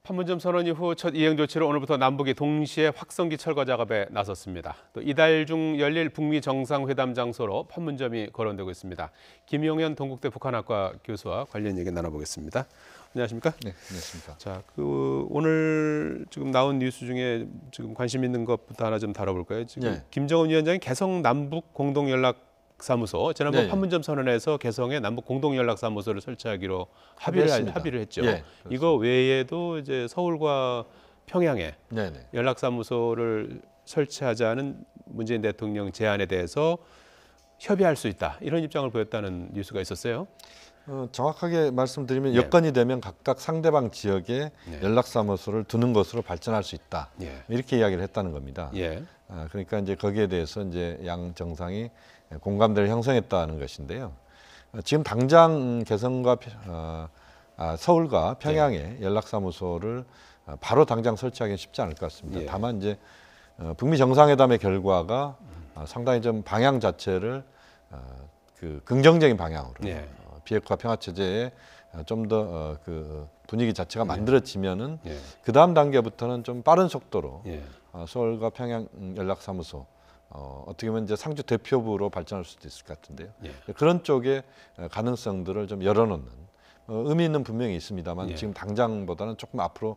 판문점 선언 이후 첫 이행 조치로 오늘부터 남북이 동시에 확성기 철거 작업에 나섰습니다. 또 이달 중 열릴 북미 정상회담 장소로 판문점이 거론되고 있습니다. 김용현 동국대 북한학과 교수와 관련 얘기 나눠보겠습니다. 안녕하십니까? 네, 안녕하십니까? 자, 오늘 지금 나온 뉴스 중에 지금 관심 있는 것부터 하나 좀 다뤄볼까요? 지금 네. 김정은 위원장이 개성 남북 공동연락사무소 지난번 네. 판문점 선언에서 개성에 남북 공동연락사무소를 설치하기로 합의를 했죠. 예, 이거 외에도 이제 서울과 평양에 네네. 연락사무소를 설치하자는 문재인 대통령 제안에 대해서 협의할 수 있다 이런 입장을 보였다는 뉴스가 있었어요. 정확하게 말씀드리면 네. 여건이 되면 각각 상대방 지역에 네. 연락사무소를 두는 것으로 발전할 수 있다. 예. 이렇게 이야기를 했다는 겁니다. 예. 그러니까 이제 거기에 대해서 이제 양 정상이 공감대를 형성했다는 것인데요. 지금 당장 개성과 서울과 평양에 연락사무소를 바로 당장 설치하기는 쉽지 않을 것 같습니다. 예. 다만 이제 북미 정상회담의 결과가 상당히 좀 방향 자체를 그 긍정적인 방향으로 예. 비핵화 평화 체제에 좀 더 그 분위기 자체가 만들어지면은 예. 그 다음 단계부터는 좀 빠른 속도로 예. 서울과 평양 연락사무소 어떻게 보면 이제 상주 대표부로 발전할 수도 있을 것 같은데요. 예. 그런 쪽에 가능성들을 좀 열어놓는 의미는 분명히 있습니다만 예. 지금 당장보다는 조금 앞으로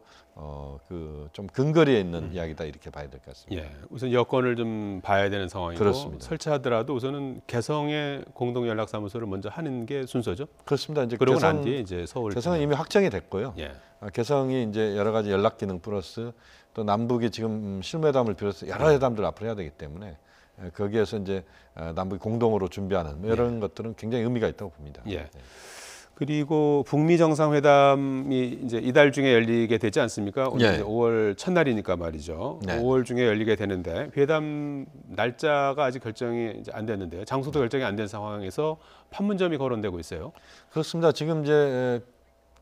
그 좀 근거리에 있는 이야기다 이렇게 봐야 될 것 같습니다. 예. 우선 여건을 좀 봐야 되는 상황이고 그렇습니다. 설치하더라도 우선은 개성에 공동연락사무소를 먼저 하는 게 순서죠. 그렇습니다. 이제 그러고 난 뒤에 이제 서울. 개성은 이미 확정이 됐고요. 예. 개성이 이제 여러 가지 연락 기능 플러스 또 남북이 지금 실무회담을 비롯해서 여러 회담들을 앞으로 해야 되기 때문에 거기에서 이제 남북이 공동으로 준비하는 뭐 이런 것들은 굉장히 의미가 있다고 봅니다. 예. 그리고 북미 정상회담이 이제 이달 중에 열리게 되지 않습니까? 오늘 예. 이제 5월 첫날이니까 말이죠. 네. 5월 중에 열리게 되는데 회담 날짜가 아직 결정이 이제 안 됐는데요. 장소도 결정이 안 된 상황에서 판문점이 거론되고 있어요. 그렇습니다. 지금 이제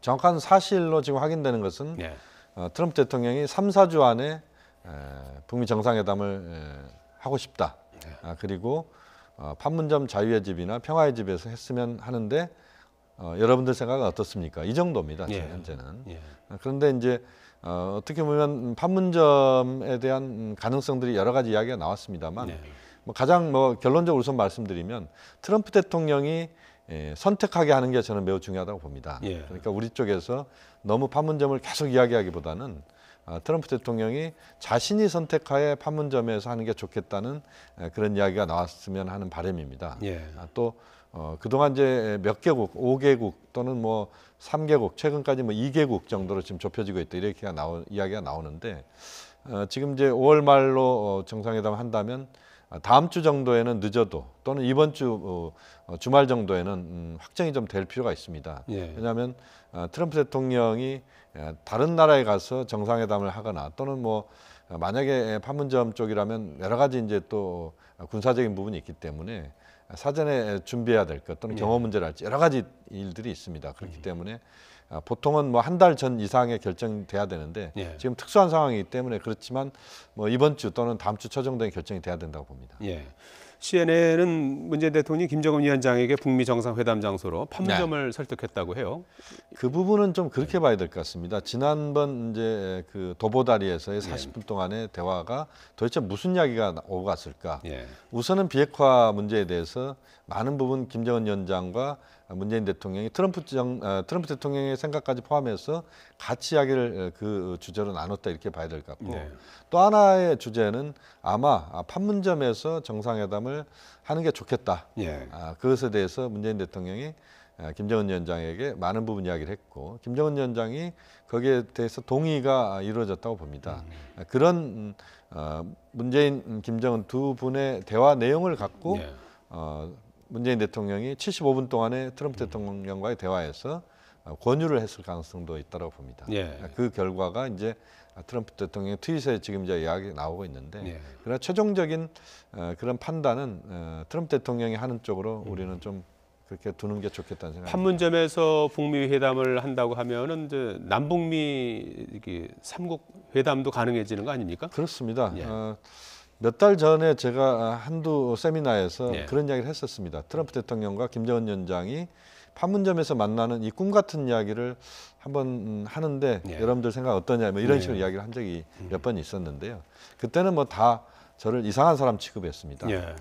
정확한 사실로 지금 확인되는 것은 예. 트럼프 대통령이 3, 4주 안에 북미 정상회담을 하고 싶다. 그리고 판문점 자유의 집이나 평화의 집에서 했으면 하는데 여러분들 생각은 어떻습니까? 이 정도입니다. 지금 예. 현재는. 예. 그런데 이제 어떻게 보면 판문점에 대한 가능성들이 여러 가지 이야기가 나왔습니다만 네. 뭐 가장 결론적으로 우선 말씀드리면 트럼프 대통령이 선택하게 하는 게 저는 매우 중요하다고 봅니다. 예. 그러니까 우리 쪽에서 너무 판문점을 계속 이야기하기보다는 트럼프 대통령이 자신이 선택하에 판문점에서 하는 게 좋겠다는 그런 이야기가 나왔으면 하는 바람입니다. 예. 또 그동안 이제 몇 개국, 5개국 또는 뭐 3개국, 최근까지 뭐 2개국 정도로 지금 좁혀지고 있다 이렇게 이야기가 나오는데 지금 이제 5월 말로 정상회담 한다면 다음 주 정도에는 늦어도 또는 이번 주 주말 정도에는 확정이 좀 될 필요가 있습니다. 예. 왜냐하면 트럼프 대통령이 다른 나라에 가서 정상회담을 하거나 또는 뭐 만약에 판문점 쪽이라면 여러 가지 이제 또 군사적인 부분이 있기 때문에 사전에 준비해야 될 것 또는 경호 문제랄지 여러 가지 일들이 있습니다. 그렇기 때문에 보통은 뭐 한 달 전 이상에 결정돼야 되는데 예. 지금 특수한 상황이기 때문에 그렇지만 뭐 이번 주 또는 다음 주 초정도에 결정이 돼야 된다고 봅니다. 예. CNN은 문재인 대통령이 김정은 위원장에게 북미 정상회담 장소로 판문점을 설득했다고 해요. 그 부분은 좀 그렇게 봐야 될 것 같습니다. 지난번 이제 그 도보다리에서의 40분 동안의 대화가 도대체 무슨 이야기가 오고 갔을까? 예. 우선은 비핵화 문제에 대해서 많은 부분 김정은 위원장과 문재인 대통령이 트럼프 대통령의 생각까지 포함해서 같이 이야기를 그 주제로 나눴다 이렇게 봐야 될 것 같고 네. 또 하나의 주제는 아마 판문점에서 정상회담을 하는 게 좋겠다. 예. 그것에 대해서 문재인 대통령이 김정은 위원장에게 많은 부분 이야기를 했고 김정은 위원장이 거기에 대해서 동의가 이루어졌다고 봅니다. 그런 문재인, 김정은 두 분의 대화 내용을 갖고 예. 문재인 대통령이 75분 동안의 트럼프 대통령과의 대화에서 권유를 했을 가능성도 있다고 봅니다. 예. 그 결과가 이제 트럼프 대통령의 트윗에 지금 이제 이야기 나오고 있는데 예. 그러나 최종적인 그런 판단은 트럼프 대통령이 하는 쪽으로 우리는 좀 그렇게 두는 게 좋겠다는 생각입니다. 판문점에서 북미 회담을 한다고 하면은 이제 남북미 삼국 회담도 가능해지는 거 아닙니까? 그렇습니다. 예. 몇 달 전에 제가 한두 세미나에서 예. 그런 이야기를 했었습니다. 트럼프 대통령과 김정은 위원장이 판문점에서 만나는 이 꿈 같은 이야기를 한번 하는데 예. 여러분들 생각 어떠냐 뭐 이런 예. 식으로 이야기를 한 적이 몇 번 있었는데요. 그때는 뭐 다 저를 이상한 사람 취급했습니다. 예.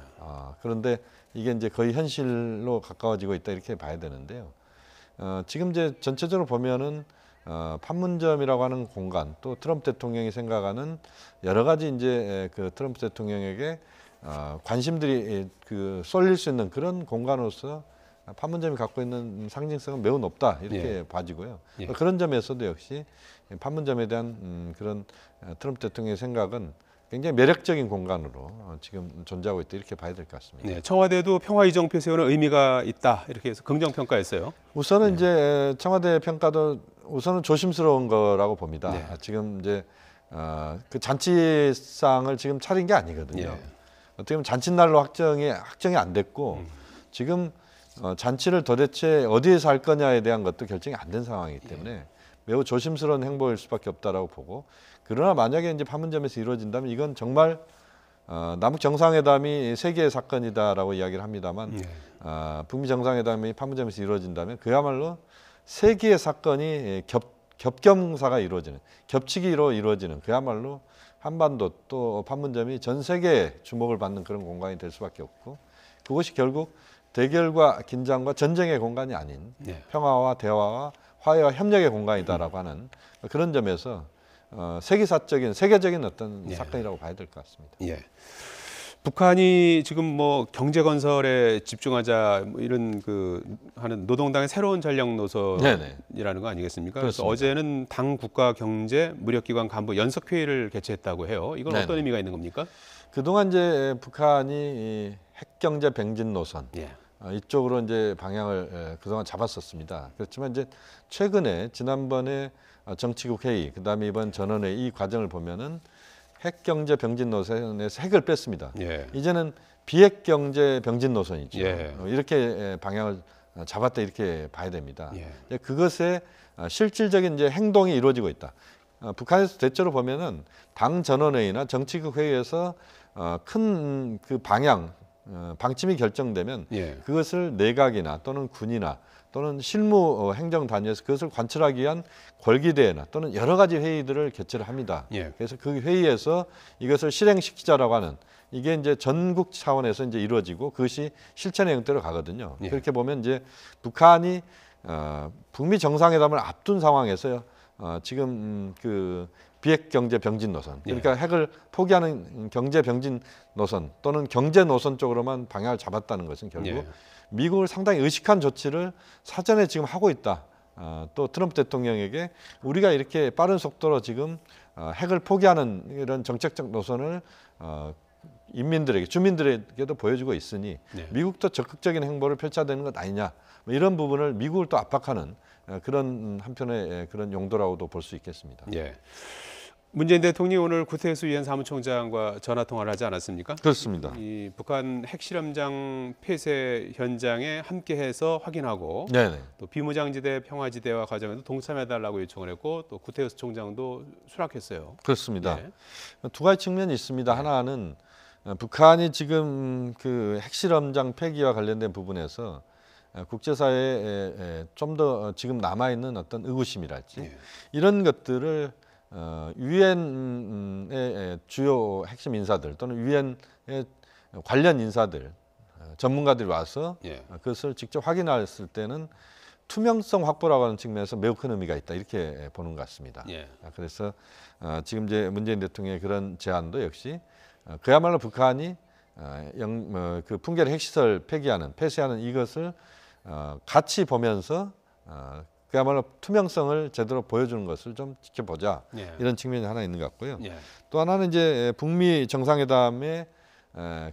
그런데 이게 이제 거의 현실로 가까워지고 있다 이렇게 봐야 되는데요. 지금 이제 전체적으로 보면은 판문점이라고 하는 공간 또 트럼프 대통령이 생각하는 여러 가지 이제 그 트럼프 대통령에게 관심들이 그 쏠릴 수 있는 그런 공간으로서 판문점이 갖고 있는 상징성은 매우 높다 이렇게 봐지고요. 예. 그런 점에서도 역시 판문점에 대한 그런 트럼프 대통령의 생각은 굉장히 매력적인 공간으로 지금 존재하고 있다 이렇게 봐야 될 것 같습니다. 네, 청와대도 평화 이정표 세우는 의미가 있다 이렇게 해서 긍정 평가했어요. 우선은 이제 청와대 평가도 우선은 조심스러운 거라고 봅니다. 네. 지금 이제 그 잔치상을 지금 차린 게 아니거든요. 예. 어떻게 보면 잔칫날로 확정이 안 됐고 지금 잔치를 도대체 어디에서 할 거냐에 대한 것도 결정이 안 된 상황이기 때문에 매우 조심스러운 행보일 수밖에 없다라고 보고 그러나 만약에 이제 판문점에서 이루어진다면 이건 정말 남북 정상회담이 세계의 사건이다라고 이야기를 합니다만 북미 정상회담이 판문점에서 이루어진다면 그야말로 세계의 사건이 겹경사가 이루어지는 겹치기로 이루어지는 그야말로 한반도 또 판문점이 전 세계에 주목을 받는 그런 공간이 될 수밖에 없고 그것이 결국 대결과 긴장과 전쟁의 공간이 아닌 평화와 대화와 화해와 협력의 공간이다라고 하는 그런 점에서 세계적인 어떤 사건이라고 봐야 될 것 같습니다. 예. 북한이 지금 뭐 경제 건설에 집중하자 뭐 이런 그 하는 노동당의 새로운 전략 노선이라는 거 아니겠습니까? 그래서 그렇습니다. 어제는 당 국가 경제 무력기관 간부 연석 회의를 개최했다고 해요. 이건 네네. 어떤 의미가 있는 겁니까? 그동안 이제 북한이 이 핵경제 병진 노선 예. 이쪽으로 이제 방향을 그동안 잡았었습니다. 그렇지만 이제 최근에 지난번에 정치국 회의, 그다음에 이번 전원회의 이 과정을 보면은 핵경제 병진 노선에서 핵을 뺐습니다. 예. 이제는 비핵경제 병진 노선이죠. 예. 이렇게 방향을 잡았다 이렇게 봐야 됩니다. 예. 그것에 실질적인 이제 행동이 이루어지고 있다. 북한에서 대체로 보면은 당 전원회의나 정치국 회의에서 큰 그 방침이 결정되면 그것을 내각이나 또는 군이나 또는 실무 행정 단위에서 그것을 관철하기 위한 권리대회나 또는 여러 가지 회의들을 개최를 합니다. 그래서 그 회의에서 이것을 실행시키자라고 하는 이게 이제 전국 차원에서 이제 이루어지고 그것이 실천의 형태로 가거든요. 그렇게 보면 이제 북한이 북미 정상회담을 앞둔 상황에서 지금 그 비핵 경제 병진 노선, 그러니까 핵을 포기하는 경제 병진 노선 또는 경제 노선 쪽으로만 방향을 잡았다는 것은 결국 미국을 상당히 의식한 조치를 사전에 지금 하고 있다. 또 트럼프 대통령에게 우리가 이렇게 빠른 속도로 지금 핵을 포기하는 이런 정책적 노선을 주민들에게도 보여주고 있으니 미국도 적극적인 행보를 펼쳐야 되는 것 아니냐. 뭐 이런 부분을 미국을 또 압박하는 그런 한편의 그런 용도라고도 볼 수 있겠습니다. 예. 문재인 대통령이 오늘 구태수 유엔 사무총장과 전화 통화를 하지 않았습니까? 그렇습니다. 이 북한 핵실험장 폐쇄 현장에 함께해서 확인하고 네네. 또 비무장지대 평화지대화 과정에도 동참해달라고 요청을 했고 또 구태수 총장도 수락했어요. 그렇습니다. 두 가지 측면이 있습니다. 하나는 북한이 지금 그 핵실험장 폐기와 관련된 부분에서 국제사회에 좀 더 지금 남아 있는 어떤 의구심이랄지 이런 것들을 유엔의 주요 핵심 인사들 또는 유엔의 관련 인사들 전문가들이 와서 그것을 직접 확인했을 때는 투명성 확보라고 하는 측면에서 매우 큰 의미가 있다 이렇게 보는 것 같습니다. 그래서 지금 이제 문재인 대통령의 그런 제안도 역시 그야말로 북한이 그 풍계리 핵시설 폐쇄하는 이것을 같이 보면서 그야말로 투명성을 제대로 보여주는 것을 좀 지켜보자 이런 측면이 하나 있는 것 같고요. 또 하나는 이제 북미 정상회담의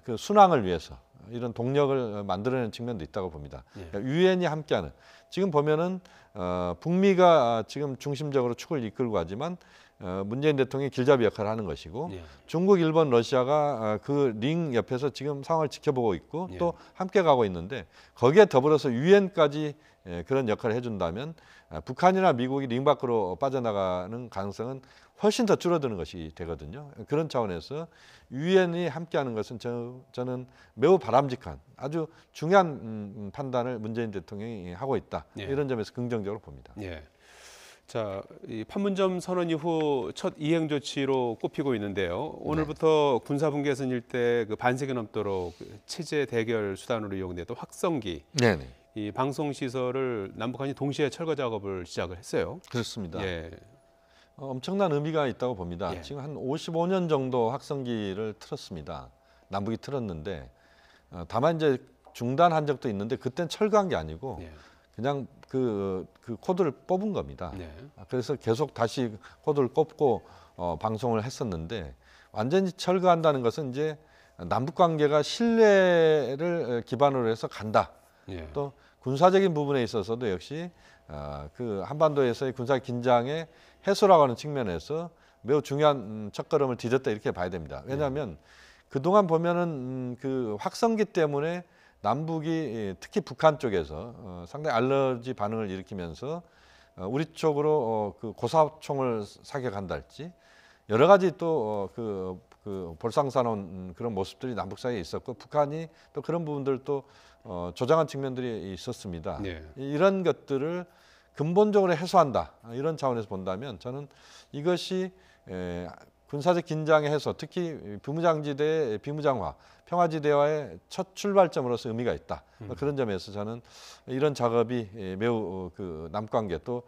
그 순항을 위해서 이런 동력을 만들어내는 측면도 있다고 봅니다. 유엔이 함께하는 지금 보면은 북미가 지금 중심적으로 축을 이끌고 하지만 문재인 대통령이 길잡이 역할을 하는 것이고 중국, 일본, 러시아가 그 링 옆에서 지금 상황을 지켜보고 있고 또 함께 가고 있는데 거기에 더불어서 유엔까지 그런 역할을 해준다면 북한이나 미국이 링 밖으로 빠져나가는 가능성은 훨씬 더 줄어드는 것이 되거든요. 그런 차원에서 유엔이 함께하는 것은 저는 매우 바람직한 아주 중요한 판단을 문재인 대통령이 하고 있다. 예. 이런 점에서 긍정적으로 봅니다. 예. 자, 이 판문점 선언 이후 첫 이행 조치로 꼽히고 있는데요. 오늘부터 군사분계선 일대 그 반세기 넘도록 그 체제 대결 수단으로 이용됐던 확성기, 네네. 이 방송 시설을 남북한이 동시에 철거 작업을 시작을 했어요. 그렇습니다. 예. 엄청난 의미가 있다고 봅니다. 예. 지금 한 55년 정도 확성기를 틀었습니다. 남북이 틀었는데 다만 이제 중단한 적도 있는데 그땐 철거한 게 아니고 예. 그냥 그 코드를 뽑은 겁니다. 네. 그래서 계속 다시 코드를 꼽고 방송을 했었는데 완전히 철거한다는 것은 이제 남북 관계가 신뢰를 기반으로 해서 간다. 예. 또 군사적인 부분에 있어서도 역시 그 한반도에서의 군사 긴장의 해소라고 하는 측면에서 매우 중요한 첫걸음을 디뎠다 이렇게 봐야 됩니다. 왜냐하면 그동안 보면은 그 확성기 때문에 남북이 특히 북한 쪽에서 상당히 알러지 반응을 일으키면서 우리 쪽으로 그 고사총을 사격한다 할지 여러 가지 또 그 볼상사나운 그런 모습들이 남북 사이에 있었고 북한이 또 그런 부분들도 조장한 측면들이 있었습니다. 네. 이런 것들을 근본적으로 해소한다 이런 차원에서 본다면 저는 이것이 군사적 긴장의 해소, 특히 비무장지대의 비무장화, 평화지대화의 첫 출발점으로서 의미가 있다. 그런 점에서 저는 이런 작업이 매우 그 남관계 또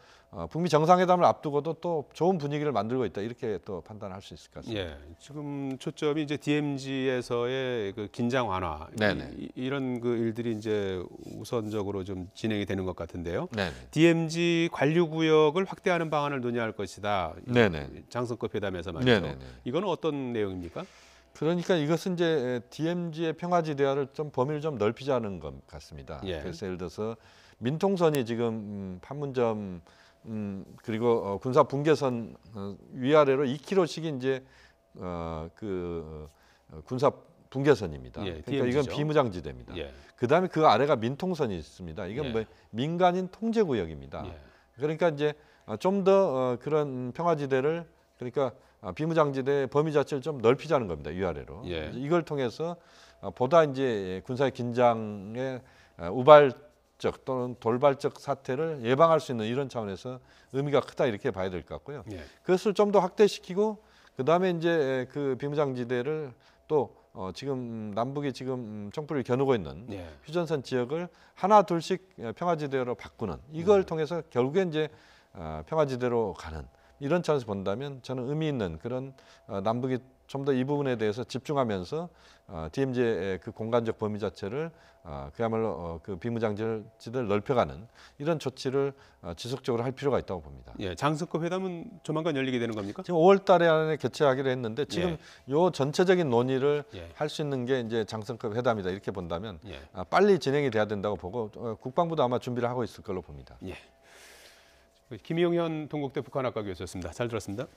북미 정상회담을 앞두고도 또 좋은 분위기를 만들고 있다. 이렇게 또 판단할 수 있을 것 같습니다. 예, 지금 초점이 이제 DMZ에서의 그 긴장 완화 네네. 이런 그 일들이 이제 우선적으로 좀 진행이 되는 것 같은데요. 네네. DMZ 관류 구역을 확대하는 방안을 논의할 것이다. 네네. 장성급 회담에서 말이죠. 네네네. 이거는 어떤 내용입니까? 그러니까 이것은 이제 DMZ의 평화지대화를 좀 범위를 좀 넓히자는 것 같습니다. 예. 그래서 예를 들어서 민통선이 지금 판문점 그리고 군사 분계선 위아래로 2km씩 이제 군사 분계선입니다. 예, 그러니까 DMZ 죠. 이건 비무장지대입니다. 예. 그다음에 그 아래가 민통선이 있습니다. 이건 예. 뭐 민간인 통제구역입니다. 예. 그러니까 이제 좀 더 그런 평화지대를 그러니까 비무장지대 범위 자체를 좀 넓히자는 겁니다. 위아래로. 예. 이걸 통해서 보다 이제 군사의 긴장의 우발적 또는 돌발적 사태를 예방할 수 있는 이런 차원에서 의미가 크다 이렇게 봐야 될 것 같고요. 예. 그것을 좀 더 확대시키고 그 다음에 이제 그 비무장지대를 또 지금 남북이 지금 촛불을 겨누고 있는 예. 휴전선 지역을 하나 둘씩 평화지대로 바꾸는 이걸 통해서 결국에 이제 평화지대로 가는 이런 차원에서 본다면 저는 의미 있는 그런 남북이 좀 더 이 부분에 대해서 집중하면서 DMZ의 그 공간적 범위 자체를 그야말로 그 비무장지대를 넓혀가는 이런 조치를 지속적으로 할 필요가 있다고 봅니다. 예. 장성급 회담은 조만간 열리게 되는 겁니까? 지금 5월달에 안에 개최하기로 했는데 지금 예. 요 전체적인 논의를 예. 할 수 있는 게 이제 장성급 회담이다 이렇게 본다면 예. 빨리 진행이 돼야 된다고 보고 국방부도 아마 준비를 하고 있을 걸로 봅니다. 예. 김용현 동국대 북한학과 교수였습니다. 잘 들었습니다.